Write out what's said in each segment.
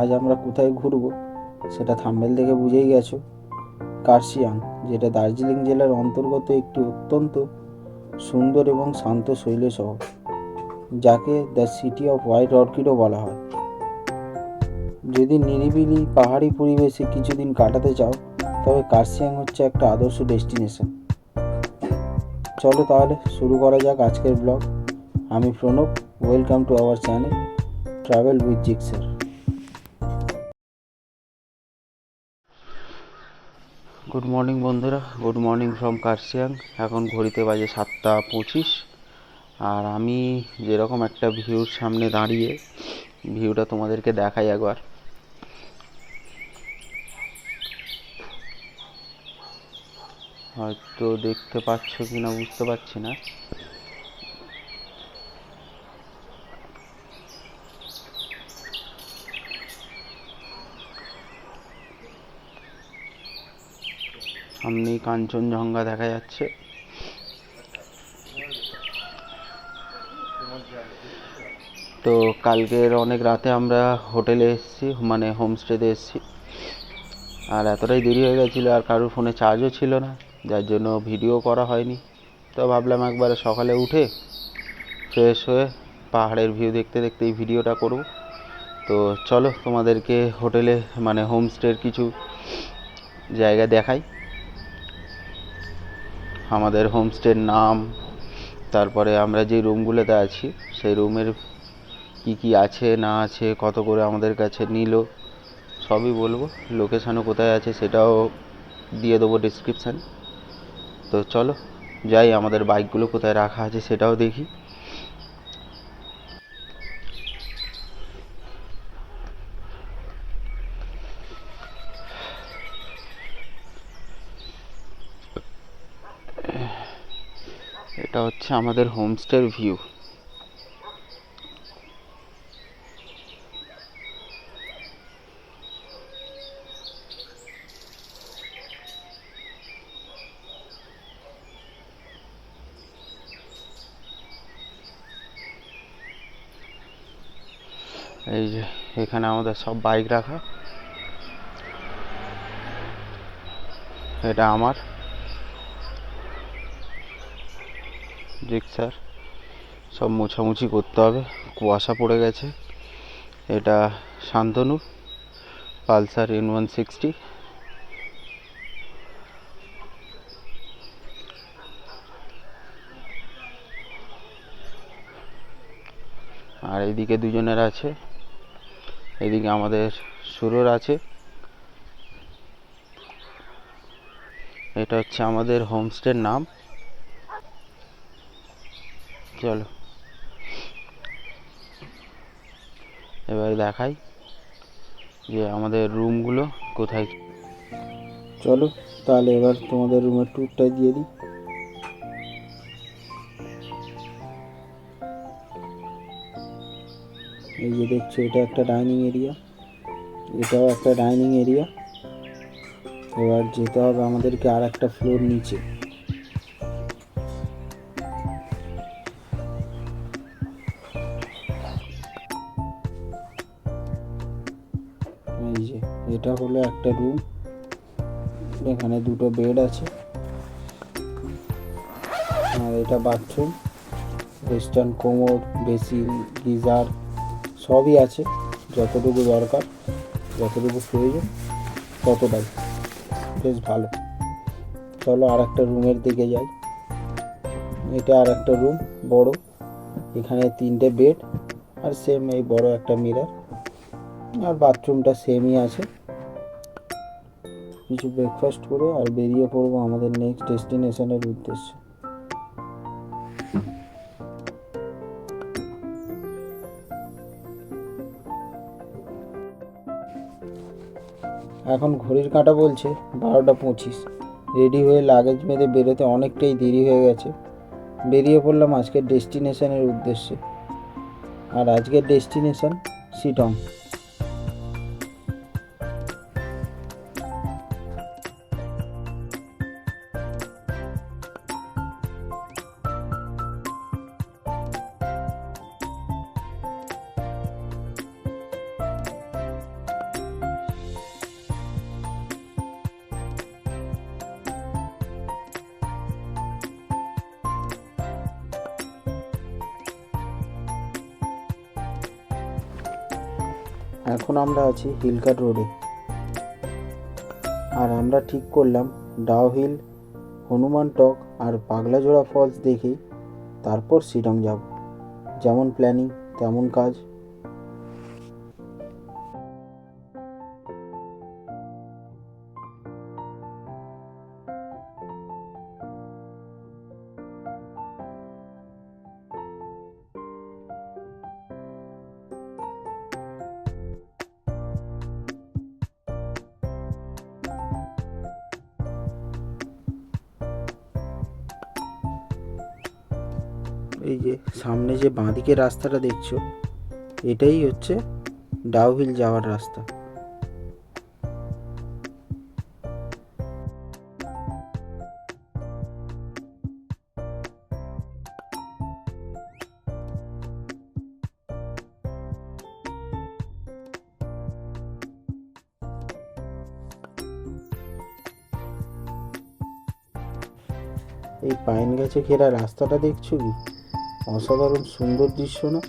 আজ আমরা কোথায় ঘুরবো সেটা থাম্বনেল দেখে বুঝেই গেছো। কার্শিয়াং, যেটা দার্জিলিং জেলার অন্তর্গত একটি অত্যন্ত সুন্দর এবং শান্ত শৈল শহর, যাকে দ্য সিটি অফ হোয়াইট অর্কিডও বলা হয়। যদি নিরিবিলি পাহাড়ি পরিবেশে কিছুদিন কাটাতে চাও, তবে কার্শিয়াং হচ্ছে একটা আদর্শ ডেস্টিনেশন। চলো তাহলে শুরু করা যাক আজকের ব্লগ। আমি Pranab, welcome to our channel travel with Gixxer. Good morning বন্ধুরা, গুড মর্নিং ফ্রম কার্শিয়াং। এখন ঘড়িতে বাজে 7:25, আর আমি যেরকম একটা ভিউর সামনে দাঁড়িয়ে ভিউটা তোমাদেরকে দেখাই একবার। হয়তো দেখতে পাচ্ছ কি না বুঝতে পারছি না। সামনেই কাঞ্চনজঙ্ঘা দেখা যাচ্ছে। তো কালকের অনেক রাতে আমরা হোটেলে এসেছি, মানে হোমস্টেতে এসেছি, আর এতটাই দেরি হয়ে গেছিলো আর কারোর ফোনে চার্জও ছিল না, যার জন্য ভিডিও করা হয়নি। তো ভাবলাম একবারে সকালে উঠে ফ্রেশ হয়ে পাহাড়ের ভিউ দেখতে দেখতে এই ভিডিওটা করব। তো চলো তোমাদেরকে হোটেলে মানে হোমস্টের কিছু জায়গা দেখাই, আমাদের হোমস্টের নাম, তারপরে আমরা যে রুমগুলোতে আছি সেই রুমের কি কি আছে না আছে, কত করে আমাদের কাছে নিল, সবই বলবো। লোকেশানও কোথায় আছে সেটাও দিয়ে দেবো ডিসক্রিপশান। তো চলো যাই, আমাদের বাইকগুলো কোথায় রাখা আছে সেটাও দেখি। এটা হচ্ছে আমাদের হোমস্টের ভিউ। এই যে এখানে আমাদের সব বাইক রাখা। এটা আমার জিক্সার, সব মোছামুছি করতে হবে, কুয়াশা পড়ে গেছে। এটা শান্তনু পালসার N160। আর এদিকে দুজনের আছে, এদিকে আমাদের সুরর আছে। এটা হচ্ছে আমাদের হোমস্টের নাম। চলো এবার দেখাই যে আমাদের রুমগুলো কোথায়। চলো তাহলে এবার তোমাদের রুমের ট্যুরটা দিয়ে দিই। এই যে দেখছো, এটা একটা ডাইনিং এরিয়া, এটাও একটা ডাইনিং এরিয়া। এবার যেতে হবে আমাদেরকে আর একটা ফ্লোর নিচে। এই যে এটা হলো একটা রুম, এখানে দুটো বেড আছে, আর এটা bathroom, western commode, basin, geyser সবই আছে। যতটুকু দরকার, যতটুকু প্রয়োজন ততটাই, বেশ ভালো। চলো আর একটা রুমের দিকে যাই। এটা আর একটা রুম বড়, এখানে 3টে বেড আর সেম এই বড় একটা মিরর, আর বাথরুমটা সেমই আছে। কিছু ব্রেকফাস্ট করে আর বেরিয়ে পড়বো আমাদের নেক্সট ডেস্টিনেশনের উদ্দেশ্যে। এখন ঘড়ির কাঁটা বলছে 12:25। রেডি হয়ে লাগেজ বেঁধে বেরোতে অনেকটাই দেরি হয়ে গেছে। বেরিয়ে পড়লাম আজকের ডেস্টিনেশনের উদ্দেশ্যে, আর আজকের ডেস্টিনেশন শিটং। এখন আমরা আছি হিলকাট রোডে, আর আমরা ঠিক করলাম ডাউ হিল, হনুমান টক আর পাগলাজোড়া ফলস দেখেই তারপর শিলং যাব। যেমন প্ল্যানিং তেমন কাজ। এই যে সামনে যে বাঁদিকে রাস্তাটা দেখছো, এটাই হচ্ছে ডাউ হিল যাওয়ার রাস্তা। এই পাইন গাছে ঘেরা রাস্তাটা দেখছো কি অসাধারণ সুন্দর দৃশ্য না?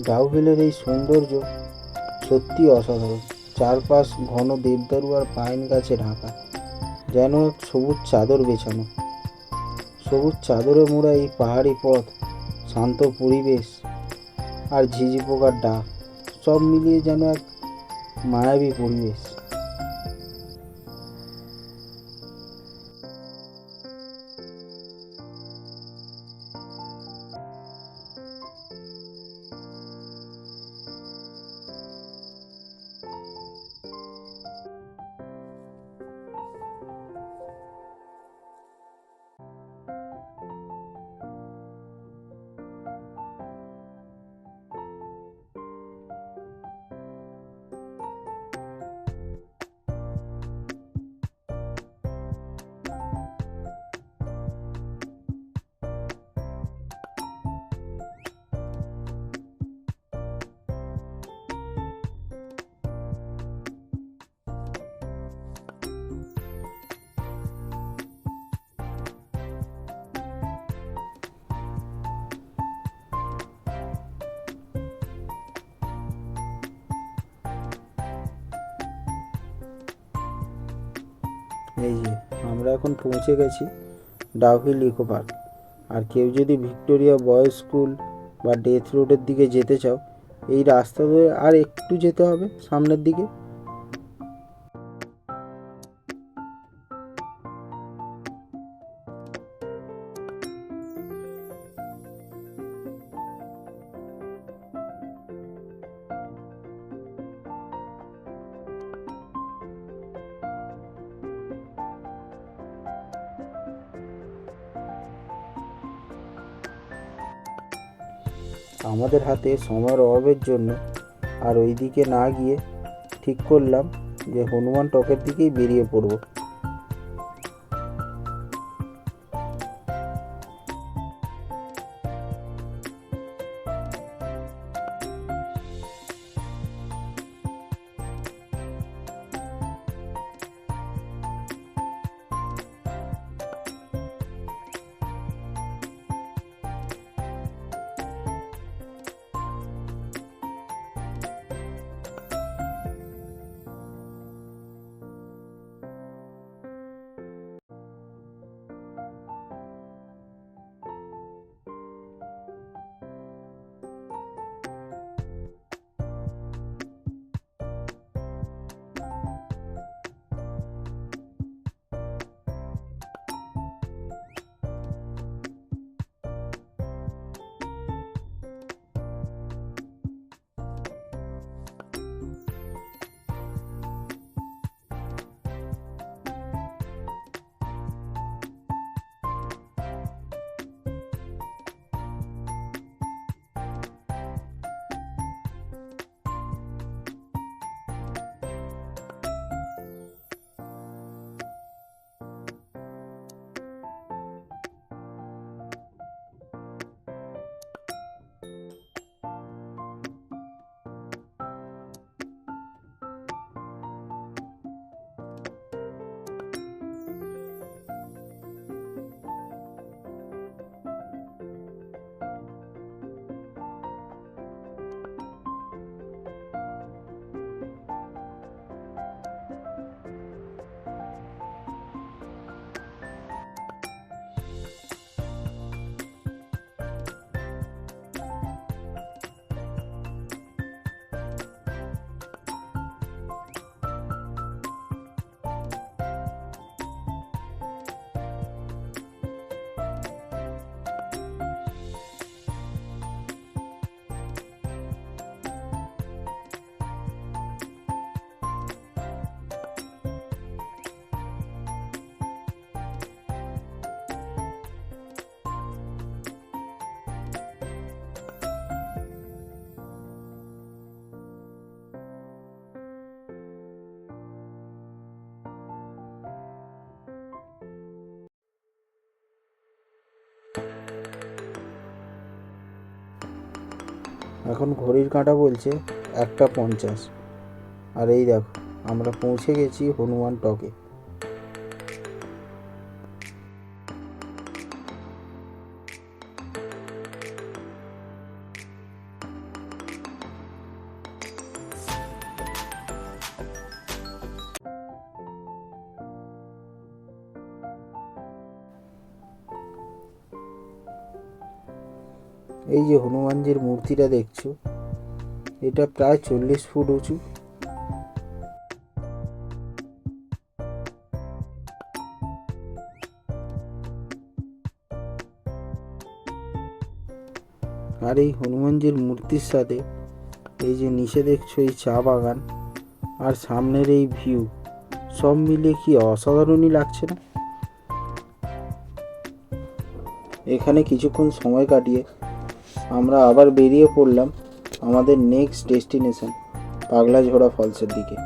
ডাউ হিলের এই সৌন্দর্য সত্যি অসাধারণ। চারপাশ ঘন দেবদারু আর পাইন গাছে ঢাকা, যেন এক সবুজ চাদর বেছানো। সবুজ চাদরে মোড়া এই পাহাড়ি পথ, শান্ত পরিবেশ আর ঝিঝি পোকার ডাক, সব মিলিয়ে যেন এক মায়াবী পরিবেশ। এই যে আমরা এখন পৌঁছে গেছি ডাউ হিল ইকো পার্ক। আর কেউ যদি ভিক্টোরিয়া বয়েজ স্কুল বা ডেথ রোডের দিকে যেতে চাও, এই রাস্তা ধরে আর একটু যেতে হবে সামনের দিকে। আমাদের হাতে সময়ের অভাবের জন্য আর ওই দিকে না গিয়ে ঠিক করলাম যে হনুমান টকের দিকেই বেরিয়ে পড়ব। এখন ঘড়ির কাঁটা বলছে 1:50। আর এই দেখো আমরা পৌঁছে গেছি হনুমান টকে। এই যে হনুমানজির মূর্তিটা দেখছো, এটা প্রায় 40 ফুট উঁচু। আর এই হনুমানজির মূর্তির সাথে এই যে নিচে দেখছো এই চা বাগান আর সামনের এই ভিউ, সব মিলে কি অসাধারণই লাগছে না? এখানে কিছুক্ষণ সময় কাটিয়ে আমরা আবার বেরিয়ে পড়লাম আমাদের নেক্সট ডেস্টিনেশন পাগলাঝোড়া ফলসের দিকে।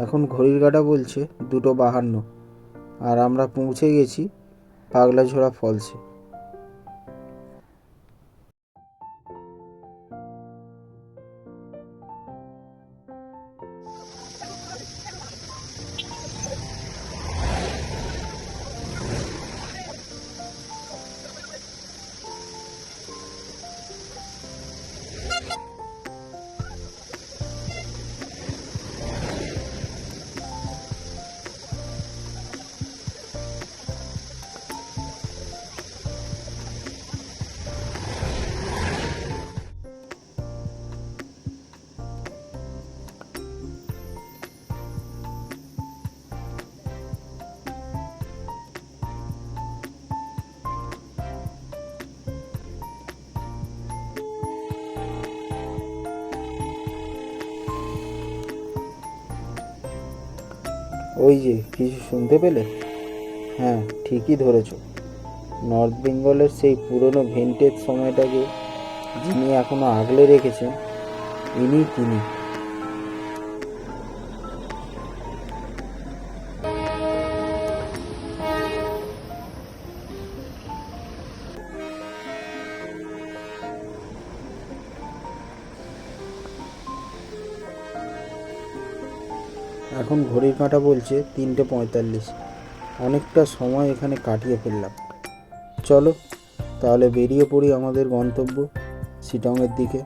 এখন ঘড়ির কাঁটা বলছে 2:52 আর আমরা পৌঁছে গেছি পাগলাঝোড়া ফলসে। ওই যে কিছু শুনতে পেলে? হ্যাঁ, ঠিকই ধরেছ। নর্থ বেঙ্গলের সেই পুরনো ভিন্টেজ সময়টাকে যিনি এখনো আগলে রেখেছেন, তিনি। এখন ঘড়ির কাঁটা বলছে 3:45। অনেকটা সময় এখানে কাটিয়ে ফেললাম। চলো তাহলে বেরিয়ে পড়ি আমাদের গন্তব্য শিটংয়ের দিকে।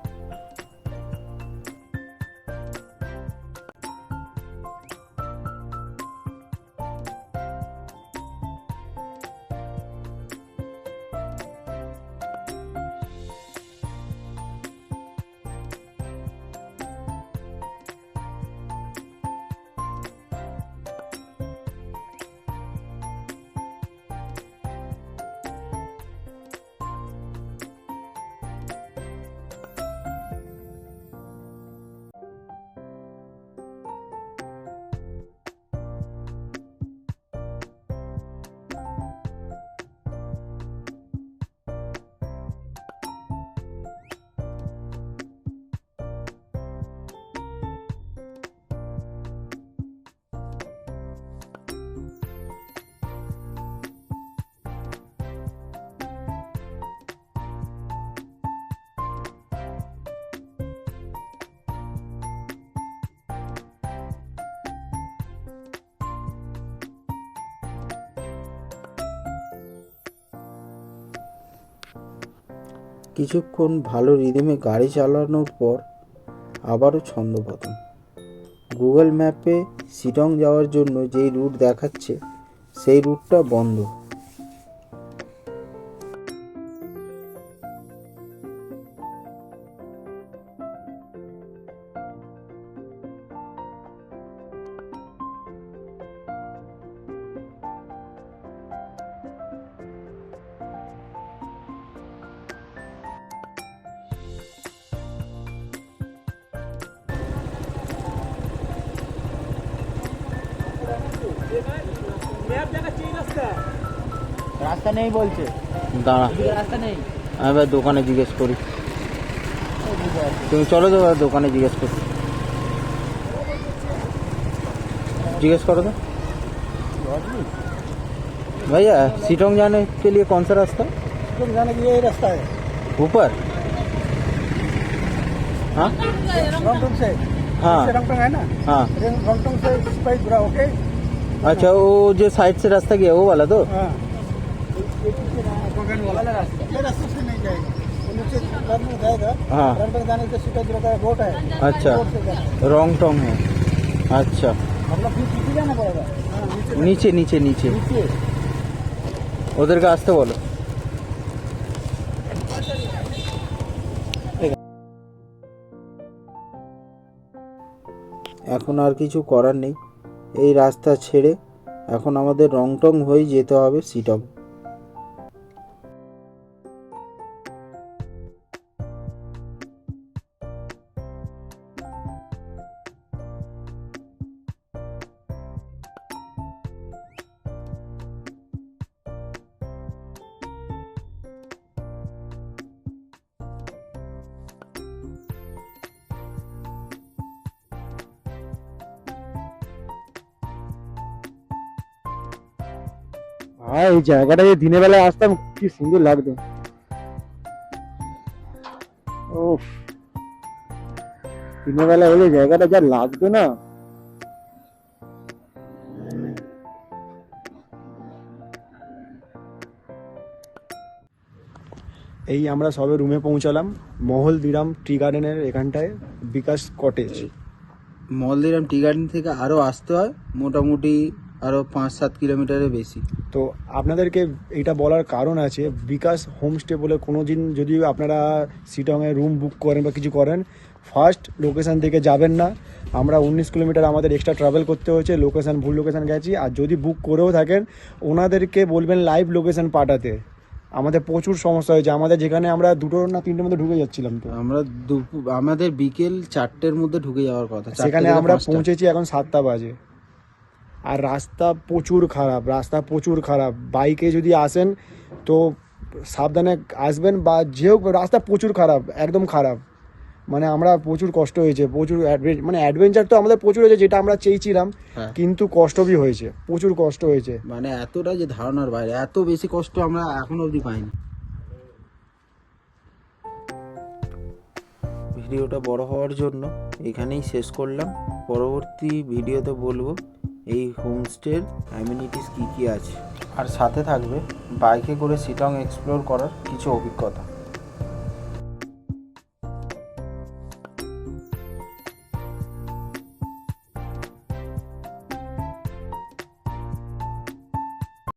কিছুক্ষণ ভালো রিদমে গাড়ি চালানোর পর আবারও ছন্দপতন। গুগল ম্যাপে শিলং যাওয়ার জন্য যেই রুট দেখাচ্ছে সেই রুটটা বন্ধ। রাস্তা নেই বলছে, দাঁড়া, রাস্তা নেই। আমি এবার দোকানে জিজ্ঞেস করি। তুমি চলো তো এবার দোকানে জিজ্ঞেস করি, जिज्ञेस करो तो भैया सीटोंग जाने के लिए कौन सा रास्ता? सीटोंग जाने के लिए यही रास्ता है, ऊपर। हाँ रंगटोंग से। हाँ रंगटोंग है ना, हाँ। रंगटोंग से स्पाइस पूरा ओके। अच्छा, वो जो साइड से रास्ता गया वो वाला तो? हाँ, वाला रास्ता, ये रास्ते से नहीं जाएगा, नीचे टर्न में जाएगा। हाँ। रंगटोंग जाने से सीधा जो है रोड है। अच्छा, रोड से जाना। रॉन्गटोंग है। अच्छा, मतलब फिर नीचे जाना पड़ेगा। हाँ, नीचे नीचे नीचे नीचे। ওদেরকে আসতে বলো। এখন আর কিছু করার নেই, এই রাস্তা ছেড়ে এখন আমাদের রংটং হয়ে যেতে হবে শিলং। হ্যাঁ, এই জায়গাটা যে দিনের বেলায় আসতাম কি সুন্দর লাগতো। ও, দিনের বেলা হলে জায়গাটা যা লাগতো না। এই আমরা সবে রুমে পৌঁছালাম, মহলদিরাম টি গার্ডেনের এখানটায়, বিকাশ কটেজ। মলদিরাম টি গার্ডেন থেকে আরও আসতে হয় মোটামুটি আরও 5-7 কিলোমিটারের বেশি। তো আপনাদেরকে এটা বলার কারণ আছে, বিকাশ হোমস্টে বলে কোনো দিন যদি আপনারা শিলংয়ে রুম বুক করেন বা কিছু করেন, ফার্স্ট লোকেশান থেকে যাবেন না। আমরা 19 কিলোমিটার আমাদের এক্সট্রা ট্রাভেল করতে হয়েছে, লোকেশান ভুল লোকেশান গেছি। আর যদি বুক করেও থাকেন ওনাদেরকে বলবেন লাইভ লোকেশান পাঠাতে। আমাদের প্রচুর সমস্যা হয়েছে, আমাদের যেখানে আমরা 2টো না 3টের মধ্যে ঢুকে যাচ্ছিলাম, তো আমরা আমাদের বিকেল 4টের মধ্যে ঢুকে যাওয়ার কথা, সেখানে আমরা পৌঁছেছি এখন 7টা বাজে। আর রাস্তা প্রচুর খারাপ, বাইকে যদি আসেন তো সাবধানে আসবেন, বা যেও রাস্তা প্রচুর খারাপ, একদম খারাপ। মানে আমরা প্রচুর কষ্ট হয়েছে, প্রচুর মানে অ্যাডভেঞ্চার তো আমাদের প্রচুর হয়েছে যেটা আমরা চেয়েছিলাম, কিন্তু কষ্ট বি হয়েছে, প্রচুর কষ্ট হয়েছে। মানে এতটা যে ধারণার বাইরে, এত বেশি কষ্ট আমরা এখনো অবধি পাইনি। ভিডিওটা বড় হওয়ার জন্য এখানেই শেষ করলাম। পরবর্তী ভিডিওতে বলবো এই হোমস্টের অ্যামিনিটিস কী কী আছে, আর সাথে থাকবে বাইকে করে শিলং এক্সপ্লোর করার কিছু অভিজ্ঞতা।